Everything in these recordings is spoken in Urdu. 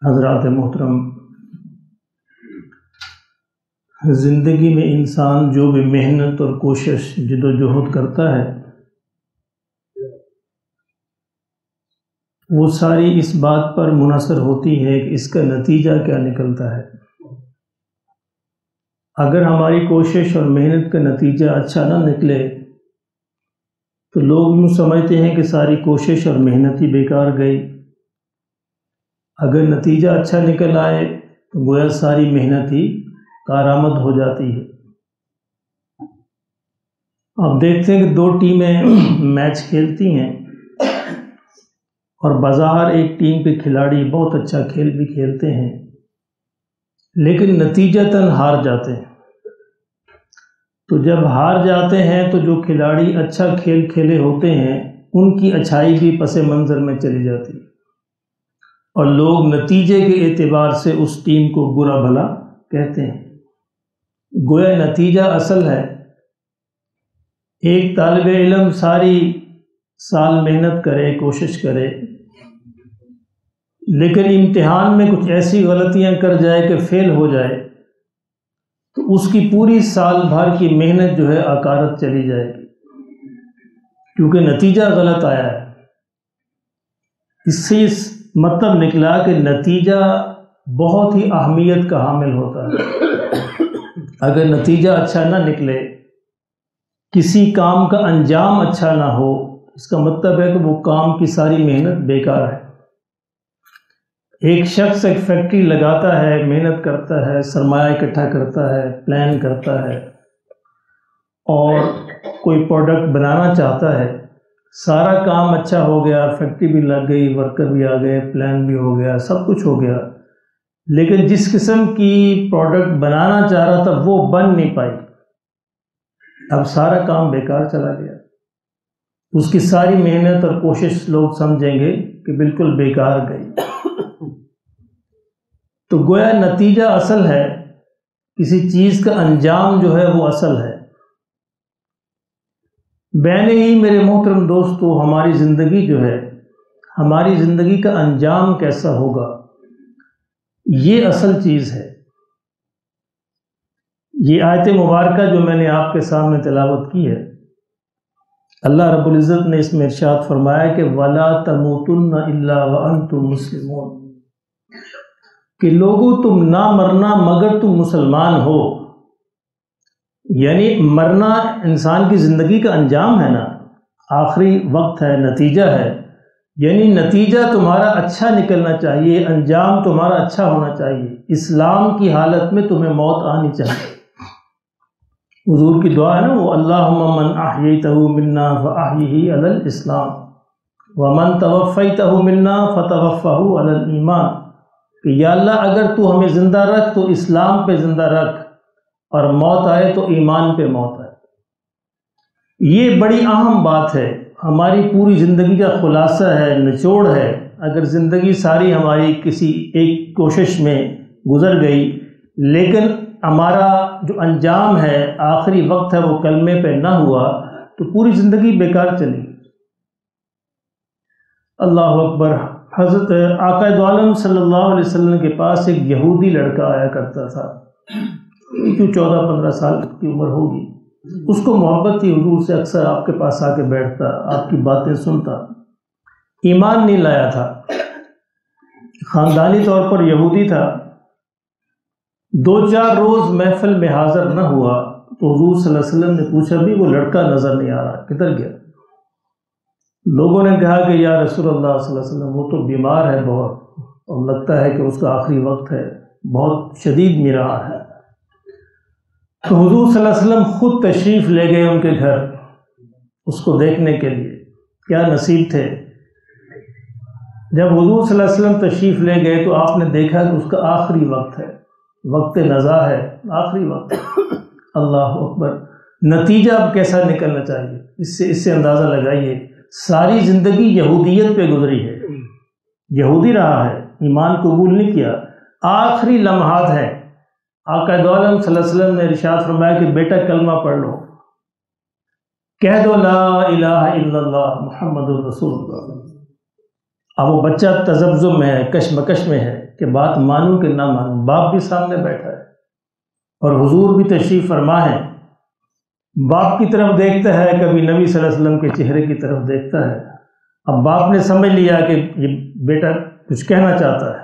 حضرات محترم، زندگی میں انسان جو بھی محنت اور کوشش جد و جہد کرتا ہے وہ ساری اس بات پر منحصر ہوتی ہے کہ اس کا نتیجہ کیا نکلتا ہے۔ اگر ہماری کوشش اور محنت کا نتیجہ اچھا نہ نکلے تو لوگ یوں سمجھتے ہیں کہ ساری کوشش اور محنت ہی بیکار گئی۔ اگر نتیجہ اچھا نکل آئے تو گویا ساری محنت ہی کارآمد ہو جاتی ہے۔ آپ دیکھتے ہیں کہ دو ٹیمیں میچ کھیلتی ہیں اور بظاہر ایک ٹیم کے کھلاڑی بہت اچھا کھیل بھی کھیلتے ہیں لیکن نتیجتاً ہار جاتے ہیں۔ تو جب ہار جاتے ہیں تو جو کھلاڑی اچھا کھیل کھیلے ہوتے ہیں ان کی اچھائی بھی پس منظر میں چلی جاتی ہے اور لوگ نتیجے کے اعتبار سے اس ٹیم کو برا بھلا کہتے ہیں۔ گویا نتیجہ اصل ہے۔ ایک طالب علم ساری سال محنت کرے، کوشش کرے، لیکن امتحان میں کچھ ایسی غلطیاں کر جائے کہ فیل ہو جائے تو اس کی پوری سال بھر کی محنت جو ہے عکارت چلی جائے گی کیونکہ نتیجہ غلط آیا ہے۔ اس سے مطلب نکلا کہ نتیجہ بہت ہی اہمیت کا حامل ہوتا ہے۔ اگر نتیجہ اچھا نہ نکلے، کسی کام کا انجام اچھا نہ ہو، اس کا مطلب ہے کہ وہ کام کی ساری محنت بیکار ہے۔ ایک شخص ایک فیکٹری لگاتا ہے، محنت کرتا ہے، سرمایہ اکٹھا کرتا ہے، پلان کرتا ہے اور کوئی پروڈکٹ بنانا چاہتا ہے۔ سارا کام اچھا ہو گیا، فیکٹری بھی لگ گئی، ورکر بھی آ گئے، پلان بھی ہو گیا، سب کچھ ہو گیا، لیکن جس قسم کی پروڈکٹ بنانا چاہ رہا تھا وہ بن نہیں پائی۔ اب سارا کام بیکار چلا گیا، اس کی ساری محنت اور کوشش لوگ سمجھیں گے کہ بالکل بیکار گئی۔ تو گویا نتیجہ اصل ہے، کسی چیز کا انجام جو ہے وہ اصل ہے۔ بہنے ہی میرے محترم دوستو، ہماری زندگی جو ہے، ہماری زندگی کا انجام کیسا ہوگا یہ اصل چیز ہے۔ یہ آیت مبارکہ جو میں نے آپ کے سامنے تلاوت کی ہے، اللہ رب العزت نے اس میں ارشاد فرمایا کہ وَلَا تَمُوتُنَّ إِلَّا وَأَنْتُمْ مُسْلِمُونَ، کہ لوگو تم نہ مرنا مگر تم مسلمان ہو۔ یعنی مرنا انسان کی زندگی کا انجام ہے نا، آخری وقت ہے، نتیجہ ہے، یعنی نتیجہ تمہارا اچھا نکلنا چاہیے، انجام تمہارا اچھا ہونا چاہیے۔ اسلام کی حالت میں تمہیں موت آنی چاہیے۔ حضور کی دعا ہے نا وہ اللہم من احییتہ منا فاحیہ علی الاسلام ومن توفیتہ منا فتوفہ علی الایمان، کہ یا اللہ اگر تو ہمیں زندہ رکھ تو اسلام پہ زندہ رکھ اور موت آئے تو ایمان پہ موت آئے۔ یہ بڑی اہم بات ہے، ہماری پوری زندگی کا خلاصہ ہے، نچوڑ ہے۔ اگر زندگی ساری ہماری کسی ایک کوشش میں گزر گئی لیکن ہمارا جو انجام ہے، آخری وقت ہے، وہ کلمے پہ نہ ہوا تو پوری زندگی بیکار چلی۔ اللہ اکبر۔ حضرت آقا دو عالم صلی اللہ علیہ وسلم کے پاس ایک یہودی لڑکا آیا کرتا تھا، 14-15 سال کی عمر ہوگی۔ اس کو محبت تھی حضور سے، اکثر آپ کے پاس آ کے بیٹھتا، آپ کی باتیں سنتا۔ ایمان نہیں لایا تھا، خاندانی طور پر یہودی تھا۔ 2-4 روز محفل میں حاضر نہ ہوا تو حضور صلی اللہ علیہ وسلم نے پوچھا بھی وہ لڑکا نظر نہیں آ رہا، کدھر گیا؟ لوگوں نے کہا کہ یا رسول اللہ صلی اللہ علیہ وسلم وہ تو بیمار ہے بہت اور لگتا ہے کہ اس کا آخری وقت ہے، بہت شدید میرا ہے۔ تو حضور صلی اللہ علیہ وسلم خود تشریف لے گئے ان کے گھر اس کو دیکھنے کے لیے۔ کیا نصیب تھے! جب حضور صلی اللہ علیہ وسلم تشریف لے گئے تو آپ نے دیکھا کہ اس کا آخری وقت ہے، وقت نزا ہے، آخری وقت ہے۔ اللہ اکبر۔ نتیجہ اب کیسا نکلنا چاہیے، اس سے اندازہ لگائیے۔ ساری زندگی یہودیت پہ گزری ہے، یہودی رہا ہے، ایمان قبول نہیں کیا، آخری لمحات ہیں۔ آقا دو عالم صلی اللہ علیہ وسلم نے ارشاد فرمایا کہ بیٹا کلمہ پڑھ لو، کہہ دو لا الہ الا اللہ محمد الرسول اللہ۔ اب وہ بچہ تذبذب میں ہے، کشمکش میں ہے، کہ بات مانوں کہ نہ مانوں. باپ بھی سامنے بیٹھا ہے اور حضور بھی تشریف فرما ہے. باپ کی طرف دیکھتا ہے, کبھی نبی صلی اللہ علیہ وسلم کے چہرے کی طرف دیکھتا ہے. اب باپ نے سمجھ لیا کہ یہ بیٹا کچھ کہنا چاہتا ہے,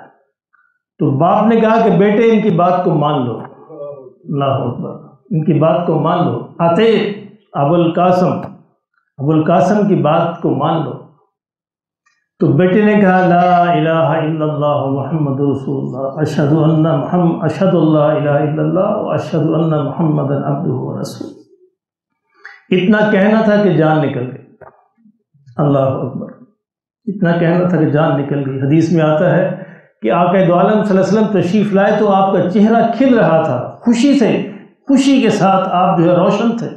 تو باپ نے کہا کہ بیٹے ان کی بات کو مان لو. اللہ اکبر, ان کی بات کو مان لو. اطیع ابو القاسم کی بات کو مان لو. تو بیٹے نے کہا لا الہ الا اللہ محمد رسول اللہ, اشہد اللہ الہ الا اللہ و اشہد ان محمد عبدہ و رسول. اتنا کہنا تھا کہ جان نکل گئی. اللہ اکبر, اتنا کہنا تھا کہ جان نکل گئی. حدیث میں آتا ہے کہ آقا دو عالم صلی اللہ علیہ وسلم تشریف لائے تو آپ کا چہرہ کھل رہا تھا, خوشی کے ساتھ آپ جو ہے روشن تھے,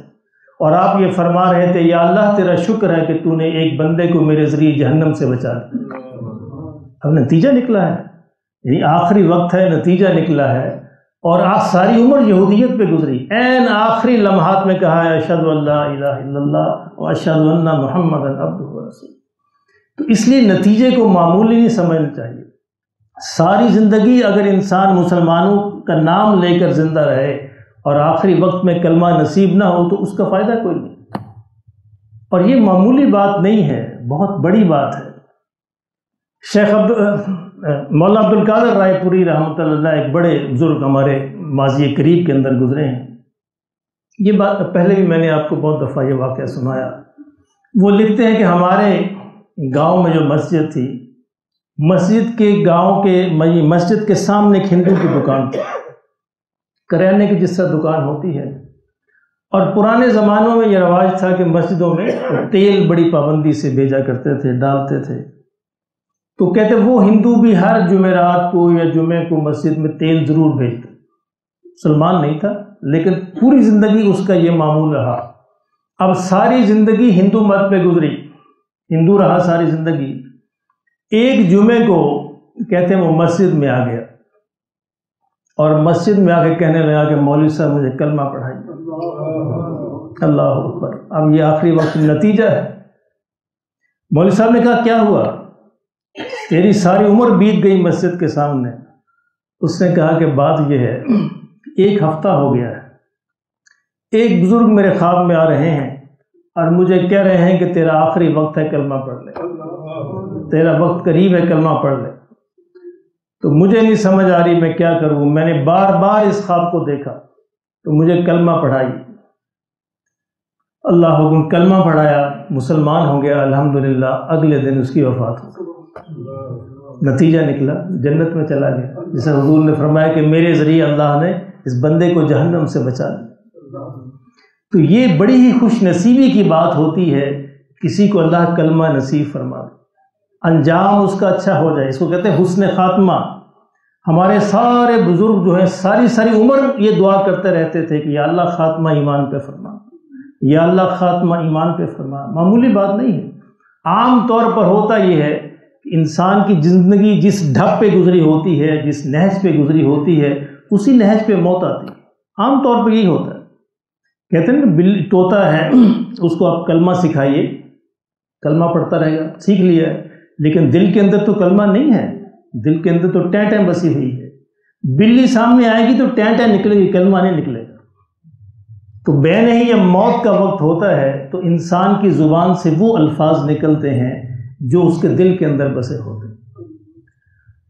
اور آپ یہ فرما رہے تھے یا اللہ تیرا شکر ہے کہ تو نے ایک بندے کو میرے ذریعے جہنم سے بچا دیا. اب نتیجہ نکلا ہے, یعنی آخری وقت ہے, نتیجہ نکلا ہے. اور آپ ساری عمر یہودیت پہ گزری, عین آخری لمحات میں کہا ہے اشہد اللہ الہ الا اللہ و اشہد ان محمد عبدہ و رسول. تو اس لیے نتیجے کو معمولی نہیں سمجھنا چاہیے. ساری زندگی اگر انسان مسلمانوں کا نام لے کر زندہ رہے اور آخری وقت میں کلمہ نصیب نہ ہو تو اس کا فائدہ کوئی نہیں. اور یہ معمولی بات نہیں ہے, بہت بڑی بات ہے. شیخ مولانا عبد القادر رائے پوری رحمۃ اللہ ایک بڑے بزرگ ہمارے ماضی قریب کے اندر گزرے ہیں. یہ بات پہلے بھی میں نے آپ کو بہت دفعہ یہ واقعہ سنایا. وہ لکھتے ہیں کہ ہمارے گاؤں میں جو مسجد تھی, مسجد کے سامنے ایک ہندو کی دکان تھی, کریانے کی جس طرح دکان ہوتی ہے. اور پرانے زمانوں میں یہ رواج تھا کہ مسجدوں میں تیل بڑی پابندی سے بھیجا کرتے تھے, ڈالتے تھے. تو کہتے وہ ہندو بھی ہر جمعرات کو یا جمعے کو مسجد میں تیل ضرور بھیجتے. مسلمان نہیں تھا لیکن پوری زندگی اس کا یہ معمول رہا. اب ساری زندگی ہندو مت پہ گزری, ہندو رہا ساری زندگی. ایک جمعے کو کہتے ہیں وہ مسجد میں آ گیا اور مسجد میں آ کے کہنے لگا کہ مولوی صاحب مجھے کلمہ پڑھائیے. اللہ اکبر. اب یہ آخری وقت نتیجہ ہے. مولوی صاحب نے کہا کیا ہوا, تیری ساری عمر بیت گئی مسجد کے سامنے. اس نے کہا کہ بات یہ ہے, ایک ہفتہ ہو گیا ہے, ایک بزرگ میرے خواب میں آ رہے ہیں اور مجھے کہہ رہے ہیں کہ تیرا آخری وقت ہے, کلمہ پڑھ لے, تیرا وقت قریب ہے, کلمہ پڑھ لے. تو مجھے نہیں سمجھ آ رہی میں کیا کروں. میں نے بار بار اس خواب کو دیکھا تو مجھے کلمہ پڑھائی. اللہ حکم, کلمہ پڑھایا, مسلمان ہو گیا الحمدللہ. اگلے دن اس کی وفات ہو گئی. نتیجہ نکلا جنت میں چلا گیا. جیسے حضور نے فرمایا کہ میرے ذریعے اللہ نے اس بندے کو جہنم سے بچا لیا. تو یہ بڑی ہی خوش نصیبی کی بات ہوتی ہے کسی کو اللہ کلمہ نصیب فرما دے, انجام اس کا اچھا ہو جائے. اس کو کہتے ہیں حسن خاتمہ. ہمارے سارے بزرگ جو ہیں ساری عمر یہ دعا کرتے رہتے تھے کہ یا اللہ خاتمہ ایمان پہ فرما, یا اللہ خاتمہ ایمان پہ فرما. معمولی بات نہیں ہے. عام طور پر ہوتا یہ ہے کہ انسان کی زندگی جس ڈھب پہ گزری ہوتی ہے, جس نہج پہ گزری ہوتی ہے, اسی نہج پہ موت آتی ہے. عام طور پر یہی ہوتا ہے. کہتے ہیں کہ طوطا ہے, اس کو آپ کلمہ سکھائیے, کلمہ پڑھتا رہے گا, سیکھ لیا ہے, لیکن دل کے اندر تو کلمہ نہیں ہے. دل کے اندر تو ٹیں بسی ہوئی ہے. بلی سامنے آئے گی تو ٹیں نکلے گی, کلمہ نہیں نکلے گا. تو بے نہیں یا موت کا وقت ہوتا ہے تو انسان کی زبان سے وہ الفاظ نکلتے ہیں جو اس کے دل کے اندر بسے ہوتے ہیں.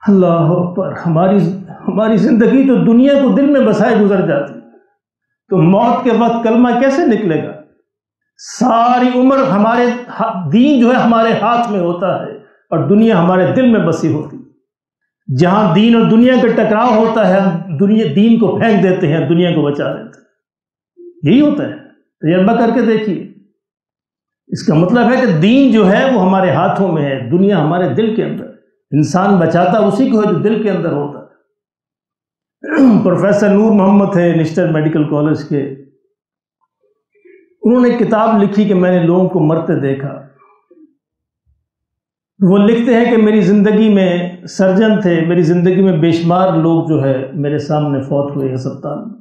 اللہ اکبر. ہماری زندگی تو دنیا کو دل میں بسائے گزر جاتی, تو موت کے وقت کلمہ کیسے نکلے گا؟ ساری عمر ہمارے دین جو ہے ہمارے ہاتھ میں ہوتا ہے اور دنیا ہمارے دل میں بسی ہوتی ہے. جہاں دین اور دنیا کا ٹکراؤ ہوتا ہے ہم دین کو پھینک دیتے ہیں, دنیا کو بچا لیتے ہیں. یہی ہوتا ہے. تجربہ کر کے دیکھیے. اس کا مطلب ہے کہ دین جو ہے وہ ہمارے ہاتھوں میں ہے, دنیا ہمارے دل کے اندر. انسان بچاتا اسی کو ہے جو دل کے اندر ہوتا ہے. پروفیسر نور محمد تھے نشتر میڈیکل کالج کے, انہوں نے کتاب لکھی کہ میں نے لوگوں کو مرتے دیکھا. وہ لکھتے ہیں کہ میری زندگی میں سرجن تھے, میری زندگی میں بے شمار لوگ جو ہے میرے سامنے فوت ہوئے ہسپتال میں,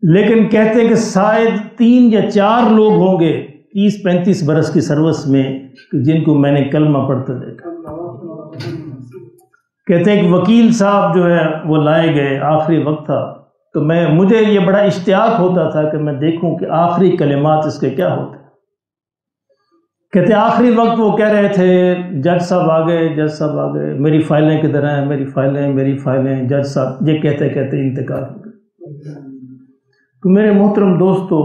لیکن کہتے ہیں کہ شاید 3 یا 4 لوگ ہوں گے 30-35 برس کی سروس میں جن کو میں نے کلمہ پڑھتے دیکھا. کہتے ہیں کہ وکیل صاحب جو ہے وہ لائے گئے، آخری وقت تھا، تو مجھے یہ بڑا اشتیاق ہوتا تھا کہ میں دیکھوں کہ آخری کلمات اس کے کیا ہوتے. کہتے آخری وقت وہ کہہ رہے تھے جج صاحب آ گئے، جج صاحب آ گئے، میری فائلیں کدھر ہیں، میری فائلیں، جج صاحب، یہ کہتے کہتے انتقال ہو گئے. تو میرے محترم دوستو،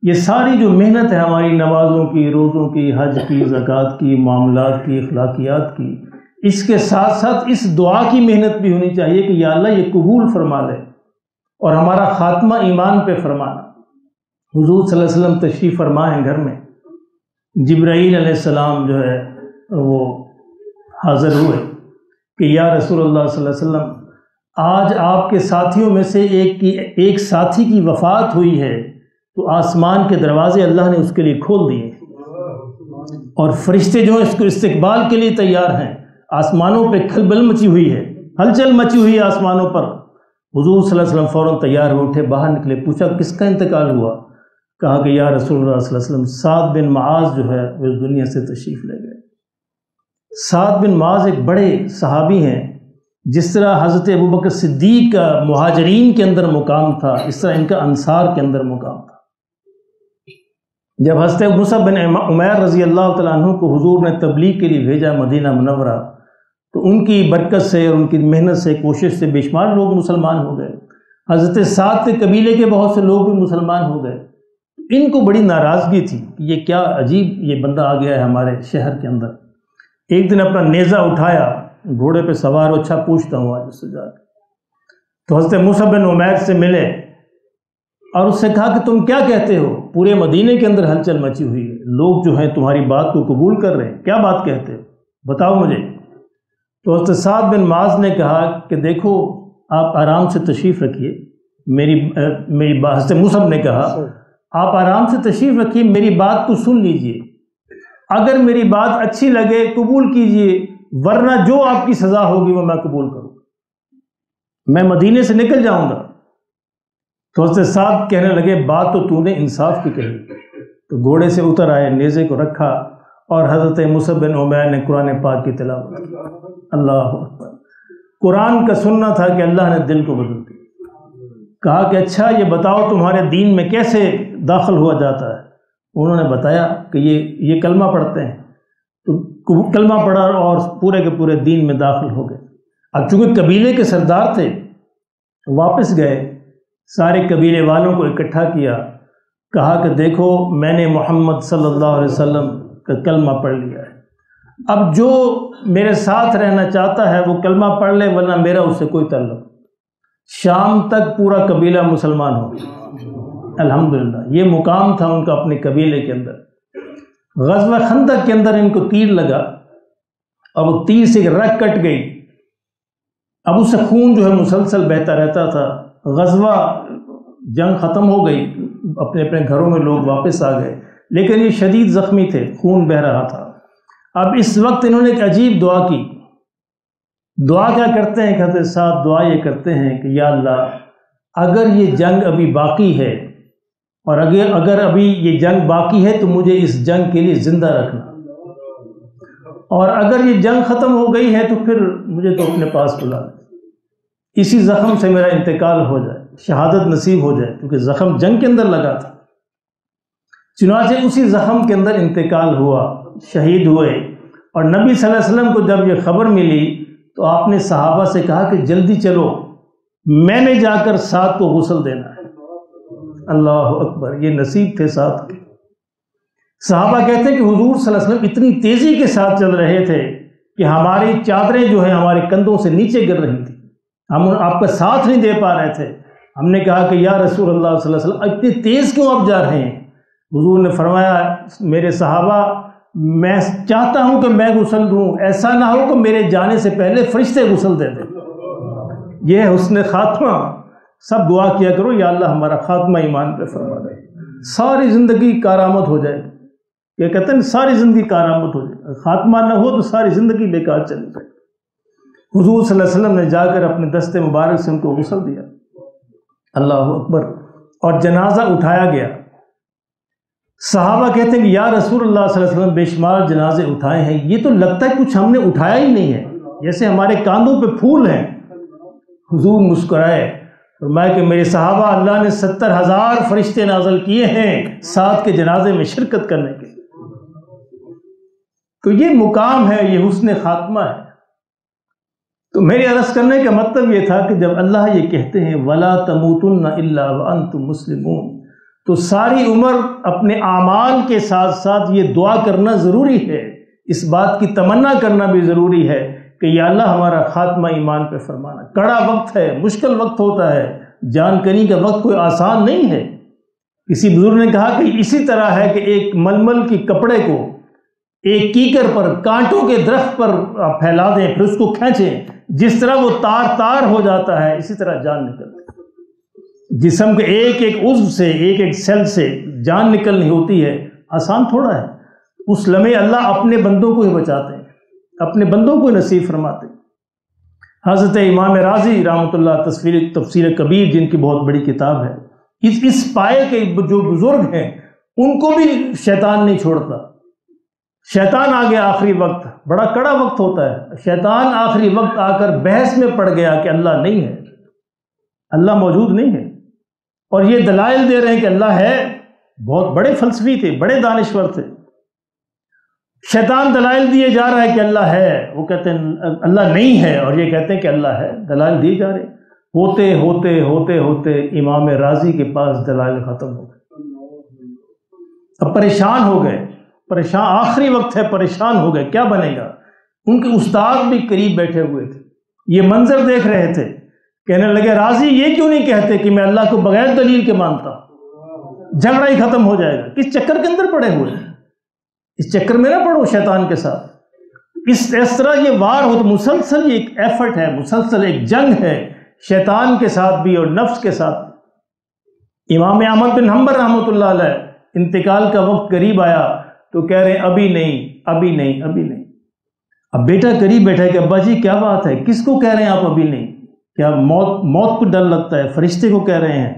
یہ ساری جو محنت ہے ہماری نمازوں کی، روزوں کی، حج کی، زکوٰۃ کی، معاملات کی، اخلاقیات کی، اس کے ساتھ ساتھ اس دعا کی محنت بھی ہونی چاہیے کہ یا اللہ یہ قبول فرما لے اور ہمارا خاتمہ ایمان پہ فرمانا. حضور صلی اللہ علیہ وسلم تشریف فرما ہیں گھر میں، جبرائیل علیہ السلام جو ہے وہ حاضر ہوئے کہ یا رسول اللہ صلی اللہ علیہ وسلم، آج آپ کے ساتھیوں میں سے ایک ساتھی کی وفات ہوئی ہے، تو آسمان کے دروازے اللہ نے اس کے لیے کھول دیے اور فرشتے جو ہیں اس کو استقبال کے لیے تیار ہیں. آسمانوں پہ کھلبل مچی ہوئی ہے، ہلچل مچی ہوئی ہے آسمانوں پر. حضور صلی اللہ علیہ وسلم فوراً تیار ہو اٹھے، باہر نکلے، پوچھا کس کا انتقال ہوا؟ کہا کہ یا رسول اللہ صلی اللہ علیہ وسلم، سعد بن معاذ جو ہے وہ اس دنیا سے تشریف لے گئے. سعد بن معاذ ایک بڑے صحابی ہیں. جس طرح حضرت ابوبکر صدیق کا مہاجرین کے اندر مقام تھا، اس طرح ان کا انصار کے اندر مقام تھا. جب حضرت مصعب بن عمیر رضی اللہ تعالیٰ عنہ کو حضور نے تبلیغ کے لیے بھیجا مدینہ منورہ، تو ان کی برکت سے اور ان کی محنت سے، کوشش سے بے شمار لوگ مسلمان ہو گئے. حضرت سعد کے قبیلے کے بہت سے لوگ بھی مسلمان ہو گئے. ان کو بڑی ناراضگی تھی کہ یہ کیا عجیب یہ بندہ آ گیا ہے ہمارے شہر کے اندر. ایک دن اپنا نیزہ اٹھایا، گھوڑے پہ سوار ہو، اچھا پوچھتا ہوں آج اس سے جا کے. تو حضرت مصعب بن عمیر سے ملے اور اس سے کہا کہ تم کیا کہتے ہو؟ پورے مدینے کے اندر ہلچل مچی ہوئی ہے، لوگ جو ہیں تمہاری بات کو قبول کر رہے ہیں، کیا بات کہتے ہو، بتاؤ مجھے. تو حضرت سعد بن معاذ نے کہا کہ دیکھو آپ آرام سے تشریف رکھیے، میری بات. حضرت مصعب نے کہا آپ آرام سے تشریف رکھیے، میری بات کو سن لیجئے، اگر میری بات اچھی لگے قبول کیجئے، ورنہ جو آپ کی سزا ہوگی وہ میں قبول کروں گا، میں مدینے سے نکل جاؤں گا. تو حضرت سعد کہنے لگے بات تو نے انصاف کی کہی. تو گھوڑے سے اتر آئے، نیزے کو رکھا اور حضرت مصعب بن عمیر نے قرآن پاک کی تلاوت کی. اللہ اکبر. قرآن کا سننا تھا کہ اللہ نے دل کو بدل دیا. کہا کہ اچھا یہ بتاؤ تمہارے دین میں کیسے داخل ہوا جاتا ہے؟ انہوں نے بتایا کہ یہ کلمہ پڑھتے ہیں. تو کلمہ پڑھا اور پورے کے پورے دین میں داخل ہو گئے. اب چونکہ قبیلے کے سردار تھے، واپس گئے، سارے قبیلے والوں کو اکٹھا کیا، کہا کہ دیکھو میں نے محمد صلی اللہ علیہ وسلم کا کلمہ پڑھ لیا ہے، اب جو میرے ساتھ رہنا چاہتا ہے وہ کلمہ پڑھ لے، ورنہ میرا اس سے کوئی تعلق. شام تک پورا قبیلہ مسلمان ہو گیا. الحمدللہ یہ مقام تھا ان کا اپنے قبیلے کے اندر. غزوہ خندق کے اندر ان کو تیر لگا اور وہ تیر سے ایک رگ کٹ گئی. اب اس سے خون جو ہے مسلسل بہتا رہتا تھا. غزوہ جنگ ختم ہو گئی، اپنے اپنے گھروں میں لوگ واپس آ گئے، لیکن یہ شدید زخمی تھے، خون بہہ رہا تھا. اب اس وقت انہوں نے ایک عجیب دعا کی. دعا کیا کرتے ہیں؟ کہتے ساتھ دعا یہ کرتے ہیں کہ یا اللہ اگر یہ جنگ ابھی باقی ہے اور اگر ابھی یہ جنگ باقی ہے تو مجھے اس جنگ کے لیے زندہ رکھنا، اور اگر یہ جنگ ختم ہو گئی ہے تو پھر مجھے تو اپنے پاس بلا لے، اسی زخم سے میرا انتقال ہو جائے، شہادت نصیب ہو جائے، کیونکہ زخم جنگ کے اندر لگا تھا. چنانچہ اسی زخم کے اندر انتقال ہوا، شہید ہوئے. اور نبی صلی اللہ علیہ وسلم کو جب یہ خبر ملی تو آپ نے صحابہ سے کہا کہ جلدی چلو، میں نے جا کر سعد کو غسل دینا ہے. اللہ اکبر. یہ نصیب تھے سعد کے. صحابہ کہتے ہیں کہ حضور صلی اللہ علیہ وسلم اتنی تیزی کے ساتھ چل رہے تھے کہ ہماری چادریں جو ہیں ہمارے کندھوں سے نیچے گر رہی تھیں، ہم آپ کا ساتھ نہیں دے پا رہے تھے. ہم نے کہا کہ یا رسول اللہ صلی اللہ علیہ وسلم اتنی تیز کیوں آپ جا رہے ہیں؟ حضور نے فرمایا میرے صحابہ میں چاہتا ہوں کہ میں غسل دوں، ایسا نہ ہو کہ میرے جانے سے پہلے فرشتے غسل دے دیں. یہ ہے حسن خاتمہ. سب دعا کیا کرو یا اللہ ہمارا خاتمہ ایمان پہ فرما دے، ساری زندگی کارآمد ہو جائے. یہ کہتے ہیں ساری زندگی کارآمد ہو جائے، خاتمہ نہ ہو تو ساری زندگی بیکار چلی جائے. حضور صلی اللہ علیہ وسلم نے جا کر اپنے دست مبارک سے ان کو غسل دیا. اللہ اکبر. اور جنازہ اٹھایا گیا. صحابہ کہتے ہیں کہ یا رسول اللہ صلی اللہ علیہ وسلم بے شمار جنازے اٹھائے ہیں، یہ تو لگتا ہے کچھ ہم نے اٹھایا ہی نہیں ہے. جیسے ہمارے کاندھوں پہ پھول ہیں، حضور مسکرائے، فرمایا کہ میرے صحابہ اللہ نے 70,000 فرشتے نازل کیے ہیں ساتھ کے جنازے میں شرکت کرنے کے. تو یہ مقام ہے، یہ حسن خاتمہ ہے. تو میرے عرض کرنے کا مطلب یہ تھا کہ جب اللہ یہ کہتے ہیں وَلَا تَمُوتُنَّ إِلَّا وَأَنْتُمْ مُسْلِمُونَ، تو ساری عمر اپنے اعمال کے ساتھ ساتھ یہ دعا کرنا ضروری ہے، اس بات کی تمنا کرنا بھی ضروری ہے کہ یا اللہ ہمارا خاتمہ ایمان پہ فرمانا. کڑا وقت ہے، مشکل وقت ہوتا ہے، جان کنی کا وقت کوئی آسان نہیں ہے. کسی بزرگ نے کہا کہ اسی طرح ہے کہ ایک ململ کی کپڑے کو ایک کیکر پر، کانٹوں کے درخت پر پھیلا دیں، پھر اس کو کھینچیں، جس طرح وہ تار تار ہو جاتا ہے اسی طرح جان نکلتی ہے. جسم کے ایک ایک عضو سے، ایک ایک سیل سے جان نکلنی ہوتی ہے، آسان تھوڑا ہے. اس لمحے اللہ اپنے بندوں کو ہی بچاتے ہیں، اپنے بندوں کو نصیب فرماتے ہیں. حضرت امام رازی رحمۃ اللہ تفسیر کبیر جن کی بہت بڑی کتاب ہے، اس پائے کے جو بزرگ ہیں ان کو بھی شیطان نہیں چھوڑتا. شیطان آ گیا آخری وقت، بڑا کڑا وقت ہوتا ہے، شیطان آخری وقت آ کر بحث میں پڑ گیا کہ اللہ نہیں ہے، اللہ موجود نہیں ہے. اور یہ دلائل دے رہے ہیں کہ اللہ ہے. بہت بڑے فلسفی تھے، بڑے دانشور تھے. شیطان دلائل دیے جا رہا ہے کہ اللہ ہے، وہ کہتے ہیں اللہ نہیں ہے، اور یہ کہتے ہیں کہ اللہ ہے. دلائل دیے جا رہے ہیں. ہوتے ہوتے ہوتے ہوتے امام رازی کے پاس دلائل ختم ہو گئے. اب پریشان ہو گئے، پریشان، آخری وقت ہے، پریشان ہو گئے، کیا بنے گا. ان کے استاد بھی قریب بیٹھے ہوئے تھے، یہ منظر دیکھ رہے تھے. کہنے لگے راضی یہ کیوں نہیں کہتے کہ میں اللہ کو بغیر دلیل کے مانتا ہوں، جھگڑا ہی ختم ہو جائے گا. کس چکر کے اندر پڑے ہوئے ہیں، اس چکر میں نہ پڑو شیطان کے ساتھ. اس طرح یہ وار ہو، تو مسلسل یہ ایک ایفرٹ ہے، مسلسل ایک جنگ ہے شیطان کے ساتھ بھی اور نفس کے ساتھ. امام احمد بن حنبل رحمۃ اللہ علیہ انتقال کا وقت قریب آیا تو کہہ رہے ہیں ابھی نہیں ابھی نہیں ابھی نہیں. اب بیٹا قریب بیٹھا ہے کہ ابا جی کیا بات ہے، کس کو کہہ رہے ہیں آپ ابھی نہیں؟ کیا موت کو ڈر لگتا ہے؟ فرشتے کو کہہ رہے ہیں.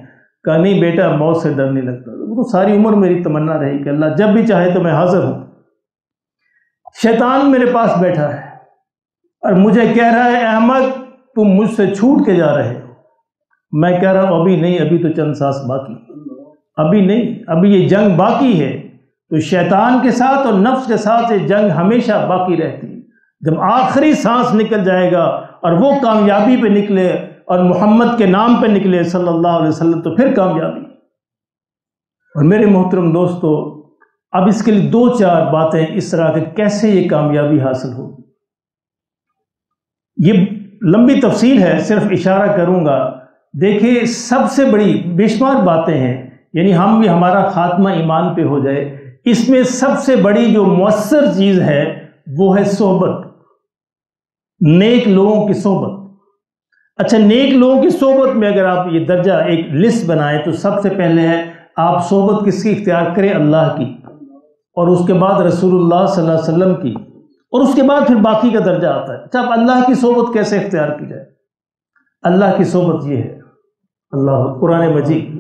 کہا نہیں بیٹا موت سے ڈر نہیں لگتا، وہ تو ساری عمر میری تمنا رہی کہ اللہ جب بھی چاہے تو میں حاضر ہوں. شیطان میرے پاس بیٹھا ہے اور مجھے کہہ رہا ہے احمد تم مجھ سے چھوٹ کے جا رہے ہو. میں کہہ رہا ہوں ابھی نہیں، ابھی تو چند سانس باقی، ابھی نہیں، ابھی یہ جنگ باقی ہے. تو شیطان کے ساتھ اور نفس کے ساتھ یہ جنگ ہمیشہ باقی رہتی ہے. جب آخری سانس نکل جائے گا اور وہ کامیابی پہ نکلے اور محمد کے نام پہ نکلے صلی اللہ علیہ وسلم، تو پھر کامیابی. اور میرے محترم دوستو، اب اس کے لیے 2-4 باتیں اس طرح کہ کیسے یہ کامیابی حاصل ہوگی. یہ لمبی تفصیل ہے، صرف اشارہ کروں گا. دیکھیں سب سے بڑی بے شمار باتیں ہیں، یعنی ہم بھی ہمارا خاتمہ ایمان پہ ہو جائے. اس میں سب سے بڑی جو مؤثر چیز ہے وہ ہے صحبت، نیک لوگوں کی صحبت. اچھا، نیک لوگوں کی صحبت میں اگر آپ یہ درجہ ایک لسٹ بنائیں تو سب سے پہلے ہے آپ صحبت کس کی اختیار کریں؟ اللہ کی، اور اس کے بعد رسول اللہ صلی اللہ علیہ وسلم کی، اور اس کے بعد پھر باقی کا درجہ آتا ہے. اچھا، اب اللہ کی صحبت کیسے اختیار کی جائے؟ اللہ کی صحبت یہ ہے، اللہ قرآن مجید،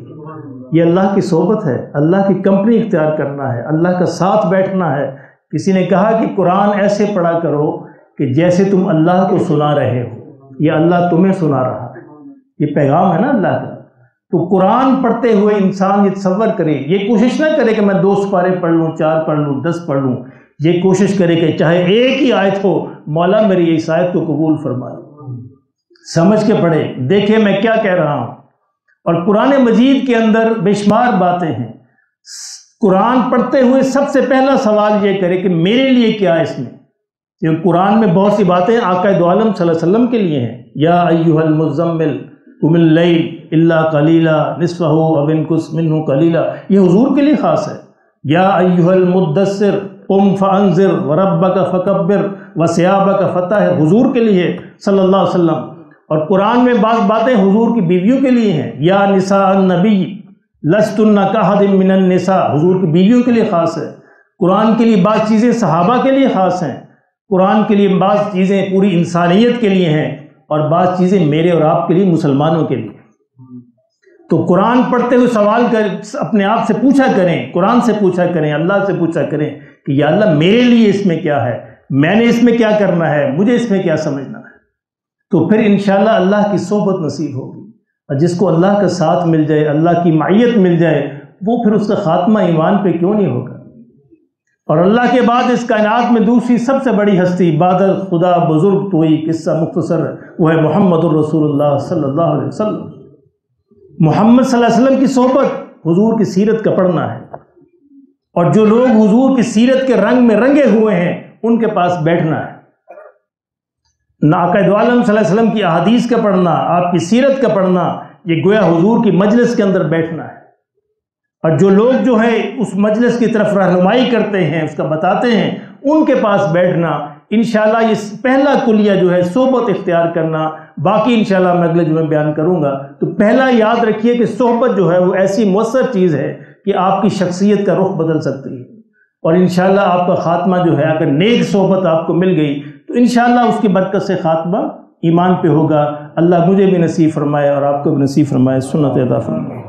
یہ اللہ کی صحبت ہے، اللہ کی کمپنی اختیار کرنا ہے، اللہ کا ساتھ بیٹھنا ہے. کسی نے کہا کہ قرآن ایسے پڑھا کرو کہ جیسے تم اللہ کو سنا رہے ہو یا اللہ تمہیں سنا رہا ہے. یہ پیغام ہے نا اللہ کا. تو قرآن پڑھتے ہوئے انسان یہ تصور کرے، یہ کوشش نہ کرے کہ میں 2 سپارے پڑھ لوں، 4 پڑھ لوں، 10 پڑھ لوں. یہ کوشش کرے کہ چاہے ایک ہی آیت ہو، مولا میری اس آیت کو قبول فرما لے. سمجھ کے پڑھے، دیکھے میں کیا کہہ رہا ہوں. اور قرآن مجید کے اندر بے شمار باتیں ہیں. قرآن پڑھتے ہوئے سب سے پہلا سوال یہ کرے کہ میرے لیے کیا ہے اس میں. کیونکہ قرآن میں بہت سی باتیں آقا دو عالم صلی اللہ علیہ وسلم کے لیے ہیں. یا ایھا المزمل قم اللیل الا قلیلا نصفہ او انقص منہ قلیلا، یہ حضور کے لیے خاص ہے. یا ایھا المدثر قم فانذر وربک فکبر وثیابک فطہر، حضور کے لیے صلی اللہ علیہ وسلم. اور قرآن میں بعض باتیں حضور کی بیویوں کے لیے ہیں. یا نساء النبی لستن کاحد من النساء، حضور کی بیویوں کے لیے خاص ہے. قرآن کے لیے بعض چیزیں صحابہ کے لیے خاص ہیں. قرآن کے لیے بعض چیزیں پوری انسانیت کے لیے ہیں، اور بعض چیزیں میرے اور آپ کے لیے، مسلمانوں کے لیے. تو قرآن پڑھتے ہوئے سوال اپنے آپ سے پوچھا کریں، قرآن سے پوچھا کریں، اللہ سے پوچھا کریں کہ یا اللہ میرے لیے اس میں کیا ہے، میں نے اس میں کیا کرنا ہے، مجھے اس میں کیا سمجھنا. تو پھر انشاءاللہ اللہ کی صحبت نصیب ہوگی، اور جس کو اللہ کا ساتھ مل جائے، اللہ کی معیت مل جائے، وہ پھر اس کا خاتمہ ایمان پہ کیوں نہیں ہوگا؟ اور اللہ کے بعد اس کائنات میں دوسری سب سے بڑی ہستی بعد خدا بزرگ تو ہی قصہ مختصر وہ ہے محمد الرسول اللہ صلی اللہ علیہ وسلم۔ محمد صلی اللہ علیہ وسلم کی صحبت حضور کی سیرت کا پڑھنا ہے، اور جو لوگ حضور کی سیرت کے رنگ میں رنگے ہوئے ہیں ان کے پاس بیٹھنا ہے۔ آقا دو عالم صلی اللہ علیہ وسلم کی احادیث کا پڑھنا، آپ کی سیرت کا پڑھنا، یہ گویا حضور کی مجلس کے اندر بیٹھنا ہے۔ اور جو لوگ جو ہے اس مجلس کی طرف رہنمائی کرتے ہیں، اس کا بتاتے ہیں، ان کے پاس بیٹھنا، انشاءاللہ یہ پہلا کلیہ جو ہے صحبت اختیار کرنا۔ باقی انشاءاللہ میں اگلے جمعے بیان کروں گا۔ تو پہلا یاد رکھیے کہ صحبت جو ہے وہ ایسی مؤثر چیز ہے کہ آپ کی شخصیت کا رخ بدل سکتی ہے، اور انشاءاللہ آپ کا خاتمہ جو ہے اگر نیک صحبت آپ کو مل گئی تو انشاءاللہ اس کی برکت سے خاتمہ ایمان پہ ہوگا۔ اللہ مجھے بھی نصیب فرمائے اور آپ کو بھی نصیب فرمائے، سنت عطا فرمائے۔